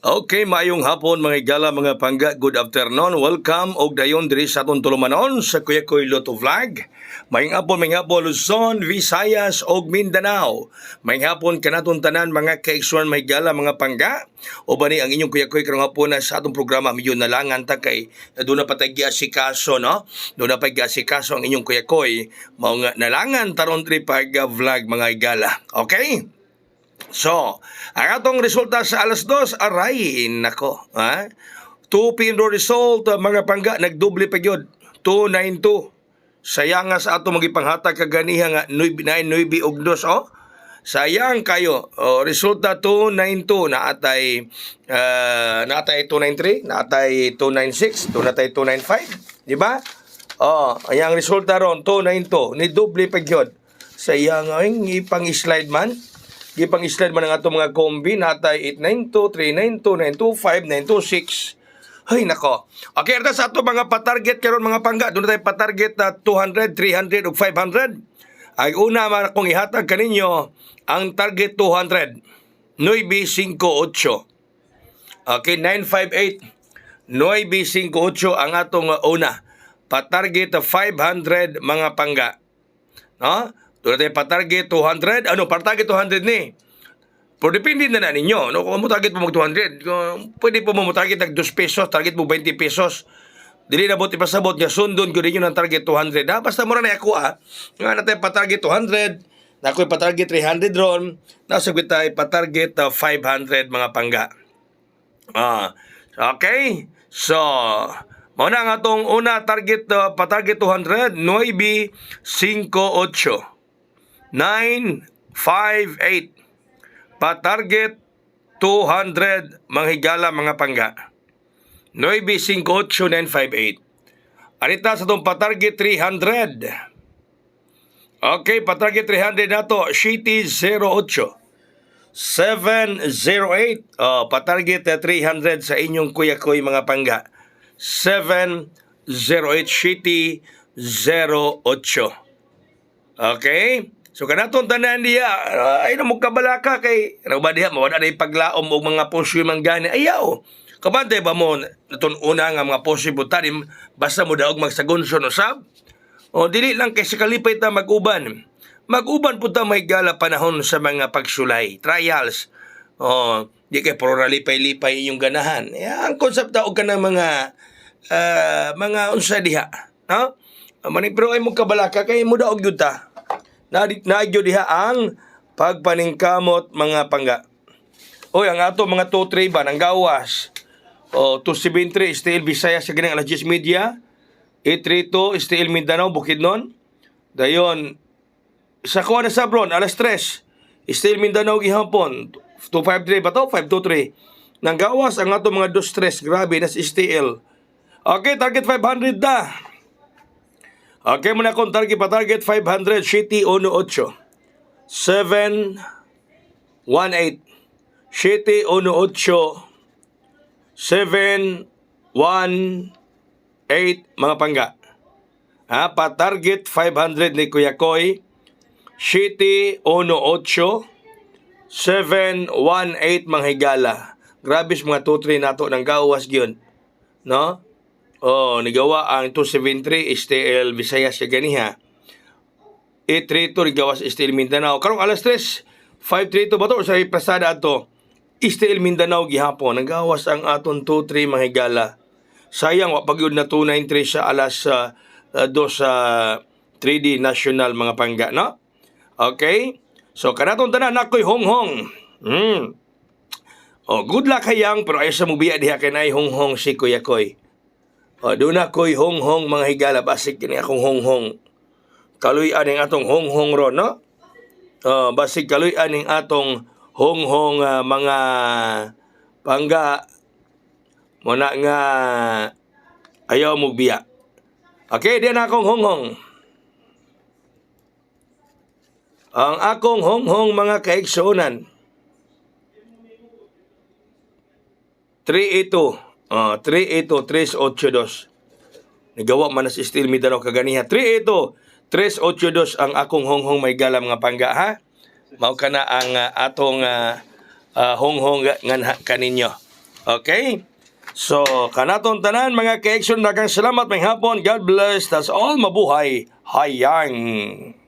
Okay, maayong hapon mga igala, mga pangga, good afternoon. Welcome og dayon diri sa atong tulumanon sa Kuya Koy Lotto Vlog. Maayong hapon Luzon, Visayas og Mindanao. Maayong hapon kanaton tanan mga kaigsuan mga igala, mga pangga. O bani ang inyong Kuya Koy karong hapon na sa atong programa medyo nalangan ta kay doon na patay giasikaso, no? Doon na patay giasikaso ang inyong Kuya Koy. Mao nga nalangan taron diri pag vlog mga igala. Okay? So, ang atong resulta sa alas 2, aray, nako, ha? 2 p.m. result, mga pangga, nagdoble pa yun, 292. Sayang nga sa atong magipanghatag kaganiha nga, 9 og 2, oh? Sayang kayo, resulta 292, naatay 293, naatay 296, naatay 295, di ba? Ayang resulta ron, 292, ni doble pa yun. Sayang nga, ipang-slide man. Gipang-slide man ang ato mga kombi, natay 892, 392, 925, 926. Ay nako. Okay, ito sa ato mga patarget karon mga pangga. Doon tayo patarget na 200, 300 ug 500. Ay una man akong ihatag kaninyo ang target 200. 958. Okay, 958. 958 ang atong una. Patarget 500 mga pangga. No? Doon natin patarget 200. Patarget 200 ni. Pero depende na ninyo. No? Kung mo target mo mag 200, pwede po mo target ng 2 pesos, target mo 20 pesos. Dili na buti pasabot niya, sundon ko ninyo ng target 200. Ha? Basta mura na ako nga natin patarget 200, na ako'y patarget 300 ron, nasagwit tayo patarget 500 mga pangga. Okay? So, muna nga itong una target, patarget 200, 958. 958. Patarget 200 mga higala mga pangga. 958 958. Arita sa itong patarget 300. Okay, patarget 300 na to. City 08 708. Patarget 300 sa inyong Kuya Koy mga pangga. 708 City 08. Okay? So kanaton tanan diya, ay na mo kabalaka kay ano ba diha mawala na paglaom og mga posyo manggani. Ayaw. Kabante ba mo naton una nga mga posyo butanim basta mo daog magsagunson usab? O dili lang kay sa kalipay ta mag-uban. Mag-uban pud ta may gala panahon sa mga pagsulay, trials. Di kay pro lipay-lipay inyong ganahan. Ang konsept og kanang mga unsa diha, no? Maning pero ay mo kabalaka kay mo daog gyud ta. Nagyo diha ang pagpaningkamot mga pangga. Oy, ang ato mga 2-3 ba nang gawas. 273 Steel Visayas sa ganang Alas Media. 832 Steel Mindanao Bukidnon. Dayon sa kuha na Sabron Alas 3 Steel Mindanao gihapon. 253 ba to? 523. Nang gawas ang ato mga 2-3, grabe na si Steel. Okay, target 500 na. Okay, muna akong target 500, City 18. 718. City 18. 718 mga pangga. Pa-target 500 ni Kuya Koy. City 18. 718 mga higala. Grabe mga 2-3 nato ng gawas gyud. No? Nigawa ang 273 STL Visayas sa ganiha. 832 nigawa sa STL Mindanao. Karong alas 3, 532 ba to? Sa pasada ato, STL Mindanao gihapon. Nagawas ang aton 2-3 mga higala. Sayang, wapagyod na 293 sa alas 2 sa 3D National mga pangga, no? Okay? So, kanatong tanan, ako'y honghong. Good luck hayang, pero ayaw sa mubiya diha kay na honghong si Kuya Koy. Doon ako'y honghong mga higala, basik kini akong honghong. Kaluyan ang atong honghong ron, no? Basik kaluyan ang atong honghong mga pangga. Muna nga ayaw mo biya. Okay, diyan akong honghong. Ang akong honghong mga kaigsunan. 382. 382. Nagawa man na si Steel Mindanao kaganiha. 382 ang akong honghong may gala mga pangga, ha? Mao kana ang atong honghong nga kaninyo. Okay? So, kanaton tanan mga ka-action, daghang salamat may hapon. God bless. That's all. Mabuhay. Hayang.